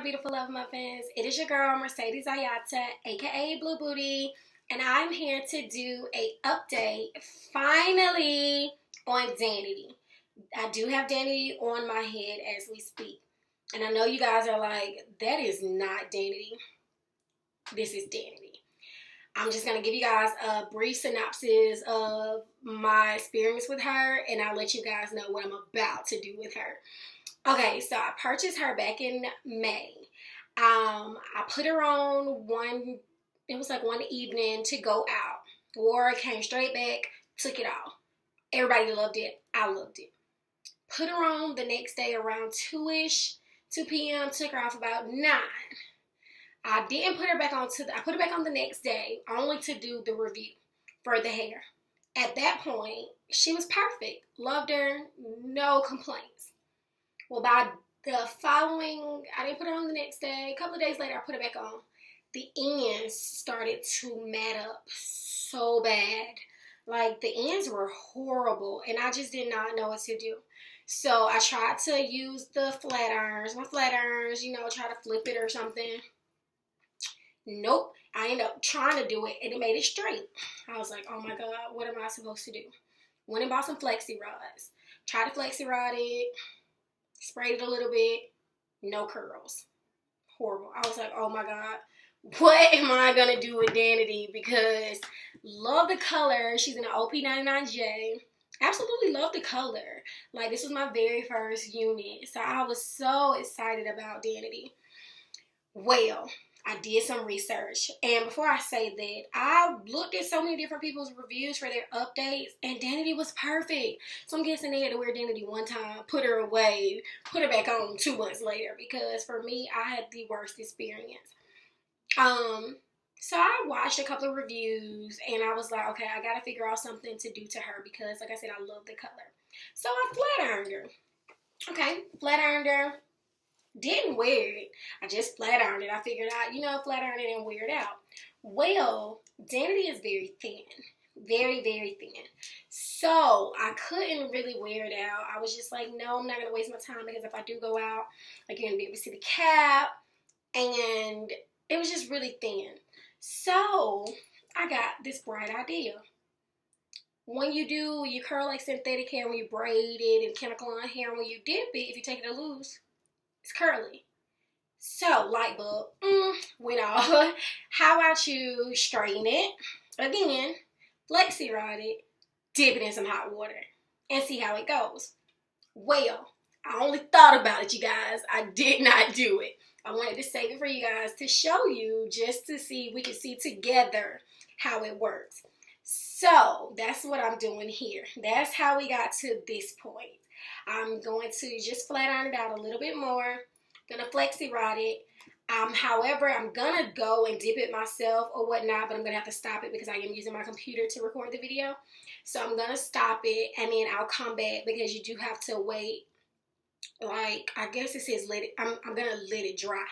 My Beautiful Love Muffins. It is your girl, Mercedes Ayata, aka Blue Booty, and I'm here to do a update, finally, on Danity. I do have Danity on my head as we speak. And I know you guys are like, that is not Danity. This is Danity. I'm just going to give you guys a brief synopsis of my experience with her, and I'll let you guys know what I'm about to do with her. Okay, so I purchased her back in May. I put her on it was like one evening to go out. Wore it, came straight back, took it off. Everybody loved it. I loved it. Put her on the next day around 2 p.m. Took her off about 9. I didn't put her back on I put her back on the next day only to do the review for the hair. At that point, she was perfect. Loved her, no complaints. Well, by the following, I didn't put her on the next day. A couple of days later, I put her back on. The ends started to mat up so bad. Like, the ends were horrible, and I just did not know what to do. So I tried to use the flat irons, try to flip it or something. Nope. I ended up trying to do it, and it made it straight. I was like, oh my God, what am I supposed to do? Went and bought some Flexi rods. Tried to Flexi rod it. Sprayed it a little bit. No curls. Horrible. I was like, oh my God. What am I going to do with Danity? Because love the color. She's in an OP99J. Absolutely love the color. Like, this was my very first unit. So I was so excited about Danity. Well, I did some research, and before I say that, I looked at so many different people's reviews for their updates, and Danity was perfect. So I'm guessing they had to wear Danity one time, put her away, put her back on 2 months later, because for me, I had the worst experience. So I watched a couple of reviews, and I was like, okay, I gotta figure out something to do to her, because like I said, I love the color. So I flat ironed her. Okay, flat ironed her. Didn't wear it. I just flat ironed it. I figured out, flat iron it and wear it out. Well, Danity is very thin. Very, very thin. So I couldn't really wear it out. I was just like, no, I'm not going to waste my time, because if I do go out, like, you're going to be able to see the cap. And it was just really thin. So I got this bright idea. When you curl like synthetic hair, when you braid it, and chemical on hair, when you dip it, if you take it to loose, it's curly. So, light bulb went off. How about you straighten it, again, flexi rod it, dip it in some hot water, and see how it goes. Well, I only thought about it, you guys. I did not do it. I wanted to save it for you guys to show you, just to see, we can see together how it works. So, that's what I'm doing here. That's how we got to this point. I'm going to just flat iron it out a little bit more. Gonna flexi rod it. However, I'm gonna go and dip it myself or whatnot, but I'm gonna have to stop it because I am using my computer to record the video. So I'm gonna stop it, and then I'll come back, because you do have to wait. Like, I guess it says let it. I'm gonna let it dry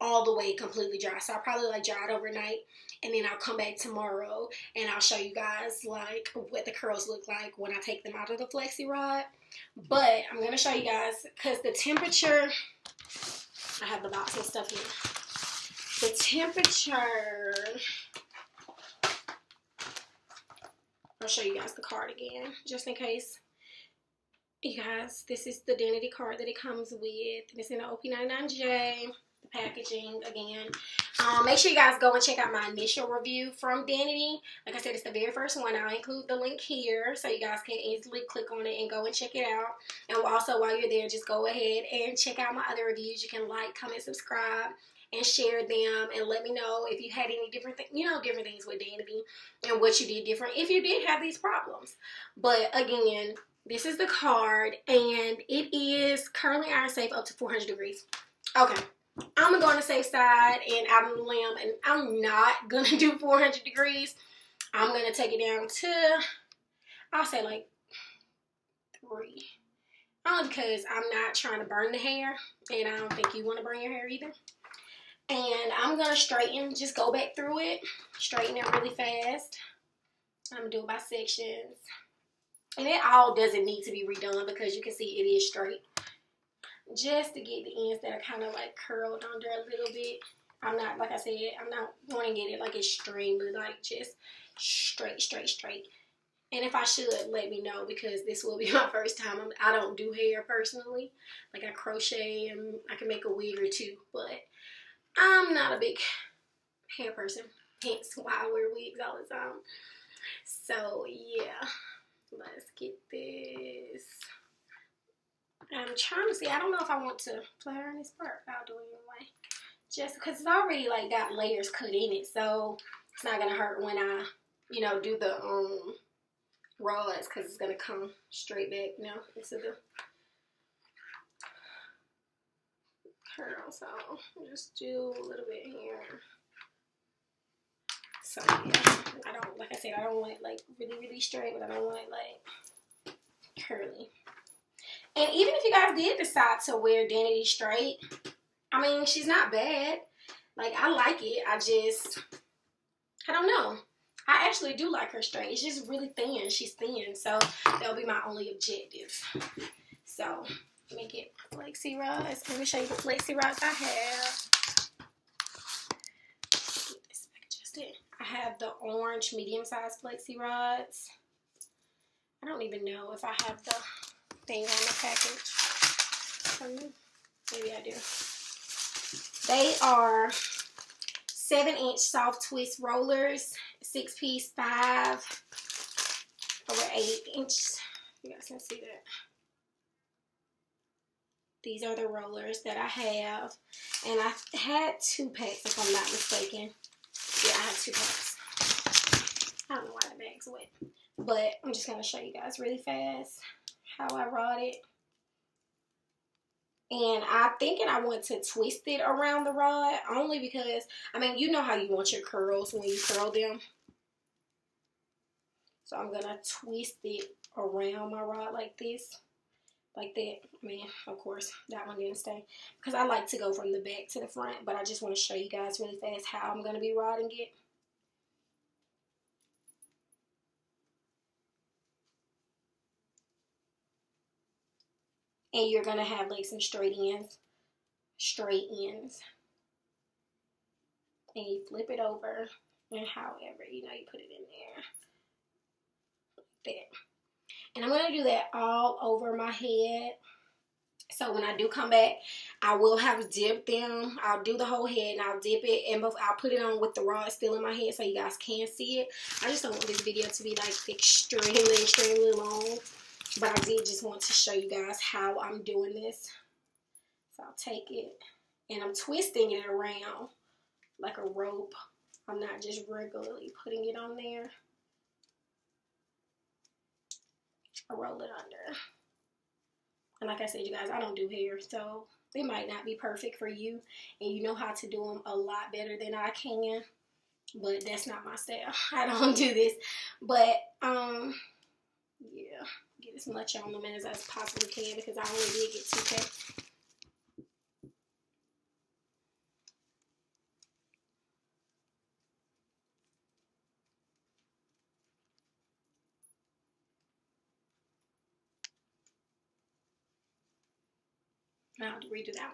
all the way, completely dry. So I'll probably dry it overnight, and then I'll come back tomorrow and I'll show you guys like what the curls look like when I take them out of the flexi rod. But I'm gonna show you guys, because the temperature, I have the box and stuff here. The temperature, I'll show you guys the card again, just in case. You guys, this is the Danity card that it comes with. It's in the OP99J. The packaging again. Make sure you guys go and check out my initial review from Danity. Like I said, it's the very first one. I'll include the link here so you guys can easily click on it and go and check it out. And also, while you're there, just go ahead and check out my other reviews. You can like, comment, subscribe, and share them, and let me know if you had any different things with Danity and what you did different if you did have these problems. But again, this is the card, and it is currently iron safe up to 400 degrees. Okay. I'm going to go on the safe side and out on the limb, and I'm not going to do 400 degrees. I'm going to take it down to, I'll say like 3. Only because I'm not trying to burn the hair, and I don't think you want to burn your hair either. And I'm going to straighten, just go back through it, straighten it really fast. I'm going to do it by sections. And it all doesn't need to be redone, because you can see it is straight. just to get the ends that are kind of like curled under a little bit. I'm not, like I said, I'm not wanting to get it like extremely like just straight. And if I should, let me know, because this will be my first time. I don't do hair personally. Like, I crochet and I can make a wig or two, but I'm not a big hair person. Hence why I wear wigs all the time. So yeah, let's get this. I'm trying to see. I don't know if I want to play her in this part, but I'll do it anyway. Just because it's already like got layers cut in it, so it's not gonna hurt when I, you know, do the rods, because it's gonna come straight back now into the curl. So I'll just do a little bit here. So yeah, I don't, like I said, I don't want it like really straight, but I don't want it like curly. And even if you guys did decide to wear Danity straight, I mean, she's not bad. Like, I like it. I don't know. I actually do like her straight. It's just really thin. She's thin. So that'll be my only objective. So let me get Flexi rods. Let me show you the Flexi rods I have. Get this adjusted. I have the orange medium-sized Flexi rods. I don't even know if I have the thing on the package. Maybe I do. They are 7-inch soft twist rollers, 6-piece, 5 over 8-inch. You guys can see that. These are the rollers that I have, and I had 2 packs if I'm not mistaken. Yeah, I have 2 packs. I don't know why the bag's wet, but I'm just gonna show you guys really fast how I rod it. And I'm thinking I want to twist it around the rod, only because, I mean, you know how you want your curls when you curl them. So I'm going to twist it around my rod like this. Like that. I mean, of course, that one didn't stay, because I like to go from the back to the front. But I just want to show you guys really fast how I'm going to be rodding it. And you're going to have like some straight ends. And you flip it over, and however, you know, you put it in there. Like that. And I'm going to do that all over my head. So when I do come back, I will have dipped them. I'll do the whole head and I'll dip it, and I'll put it on with the rod still in my head so you guys can see it. I just don't want this video to be like extremely long. But I did just want to show you guys how I'm doing this. So I'll take it and I'm twisting it around like a rope. I'm not just regularly putting it on there. I roll it under. And like I said, you guys, I don't do hair, so they might not be perfect for you. And you know how to do them a lot better than I can. But that's not my style. I don't do this. But, yeah. Get as much on them as I possibly can, because I only did get 2 packs. I'll have to redo that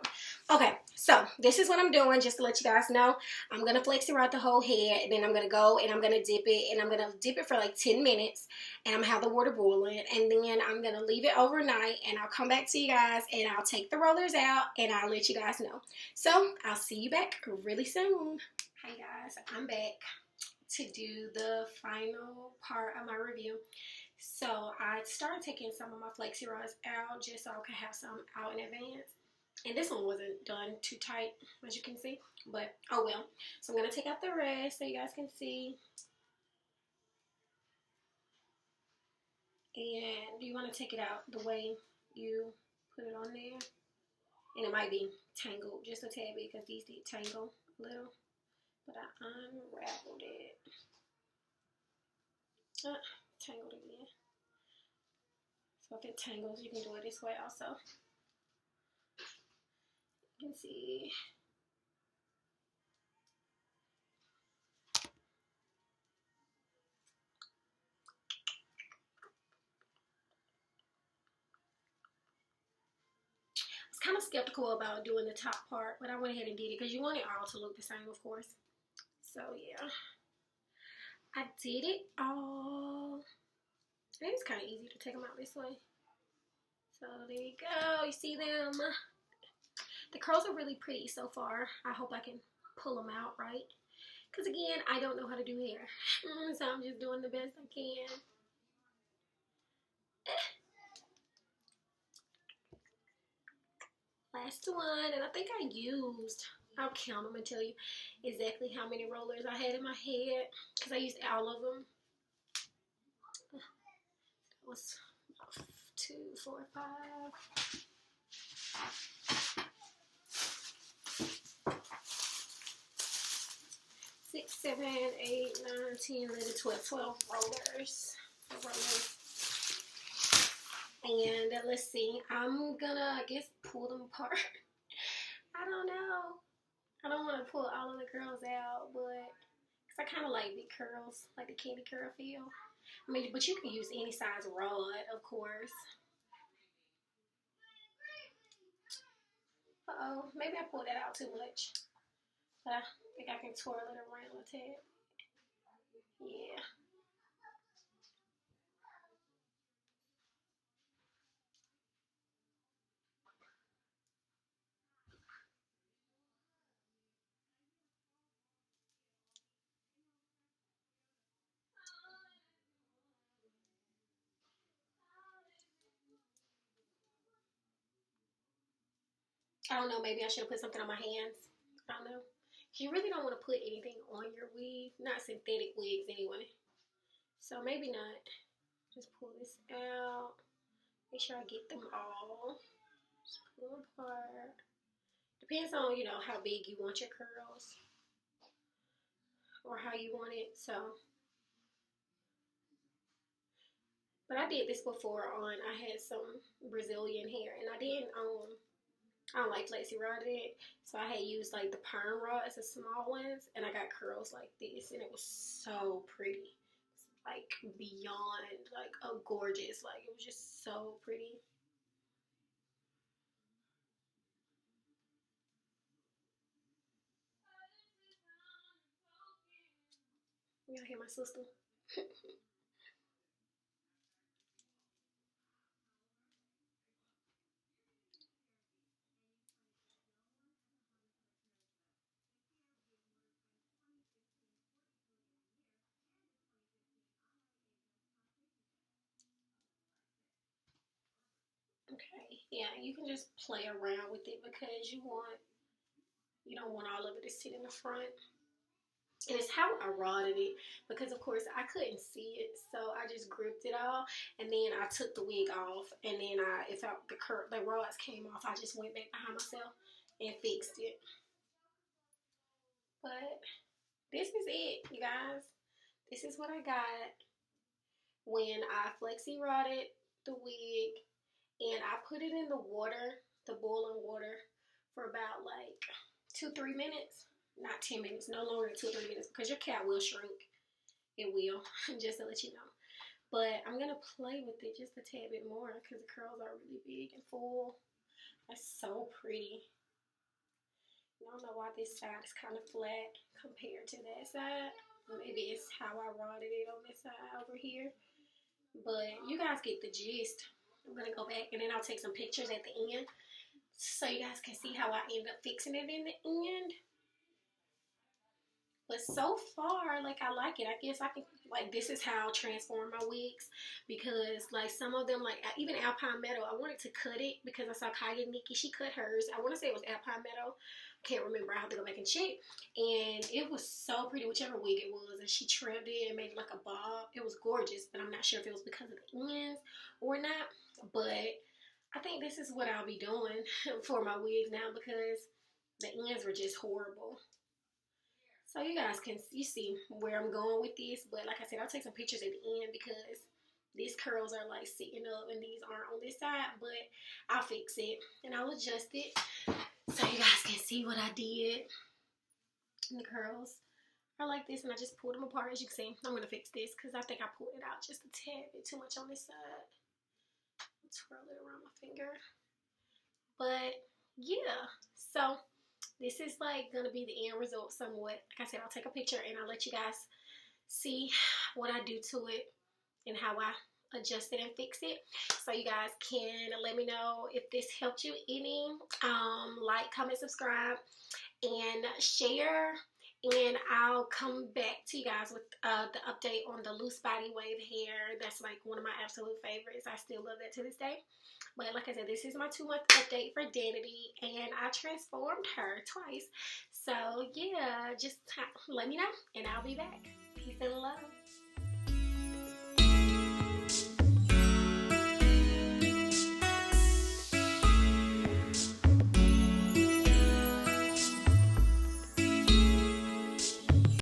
one. Okay, so this is what I'm doing, just to let you guys know. I'm going to flexi rod the whole head, and then I'm going to go and I'm going to dip it, and I'm going to dip it for like 10 minutes, and I'm going to have the water boiling, and then I'm going to leave it overnight, and I'll come back to you guys, and I'll take the rollers out, and I'll let you guys know. So, I'll see you back really soon. Hey guys, I'm back to do the final part of my review. So I started taking some of my flexi rods out just so I could have some out in advance. And this one wasn't done too tight, as you can see, but oh well. So I'm going to take out the rest so you guys can see. And you want to take it out the way you put it on there. And it might be tangled just a tad bit, because these did tangle a little. But I unraveled it. Tangled again. So if it tangles, you can do it this way also. You can see. was kind of skeptical about doing the top part, but I went ahead and did it because you want it all to look the same, of course. So yeah, I did it all. I think it's kind of easy to take them out this way. So there you go. You see them? The curls are really pretty so far. I hope I can pull them out right. Because again, I don't know how to do hair. So I'm just doing the best I can. Last one. And I think I used, I'll count them and tell you exactly how many rollers I had in my head. Because I used all of them. That was 2, 4, 5. 6, 7, 8, 9, 10, 11, 12 rollers. And let's see, I'm gonna, I guess, pull them apart. I don't know. I don't want to pull all of the curls out, but because I kind of like big curls, like the candy curl feel. I mean, but you can use any size rod, of course. Uh-oh, maybe I pulled that out too much. But I think I can twirl it around a tad. Yeah. I don't know, maybe I should have put something on my hands. I don't know. You really don't want to put anything on your wig, not synthetic wigs anyway. So maybe not. Just pull this out. Make sure I get them all. Just pull them apart. Depends on, you know, how big you want your curls. Or how you want it. So. But I did this before on, I had some Brazilian hair. And I didn't, I don't like Flexi rod it. So I had used like the perm rods, the small ones. And I got curls like this. And it was so pretty. Like beyond, like a gorgeous. Like it was just so pretty. Y'all hear my sister? Okay, yeah, you can just play around with it because you don't want all of it to sit in the front. And it's how I rodded it because, of course, I couldn't see it, so I just gripped it all, and then I took the wig off, and then if the rods came off, I just went back behind myself and fixed it. But this is it, you guys. This is what I got when I flexi rodded the wig, and I put it in the water, the boiling water, for about like 2-3 minutes. Not 10 minutes, no longer than 2-3 minutes, because your cat will shrink. It will, just to let you know. But I'm going to play with it just a tad bit more because the curls are really big and full. That's so pretty. I don't know why this side is kind of flat compared to that side. Maybe it's how I rodded it on this side over here. But you guys get the gist. I'm going to go back and then I'll take some pictures at the end so you guys can see how I end up fixing it in the end. But so far, like, I like it. I guess I can, like, this is how I'll transform my wigs. Because, like, some of them, like, even Alpine Meadow, I wanted to cut it because I saw Kaya Nikki. She cut hers. I want to say it was Alpine Meadow. I can't remember. I have to go back and check. And it was so pretty, whichever wig it was. And she trimmed it and made it like a bob. It was gorgeous, but I'm not sure if it was because of the ends or not. But I think this is what I'll be doing for my wigs now because the ends were just horrible. So you guys you see where I'm going with this. But like I said, I'll take some pictures at the end because these curls are like sitting up and these aren't on this side. But I'll fix it and I'll adjust it so you guys can see what I did. And the curls are like this and I just pulled them apart. As you can see, I'm going to fix this because I think I pulled it out just a tad bit too much on this side. Twirl it around my finger. But yeah, so this is like gonna be the end result somewhat. Like I said, I'll take a picture and I'll let you guys see what I do to it and how I adjust it and fix it. So you guys can let me know if this helped you any. Like, comment, subscribe, and share. And I'll come back to you guys with the update on the loose body wave hair. That's like one of my absolute favorites. I still love that to this day. But like I said, this is my 2-month update for Danity, and I transformed her twice. So yeah, just let me know, and I'll be back. Peace and love.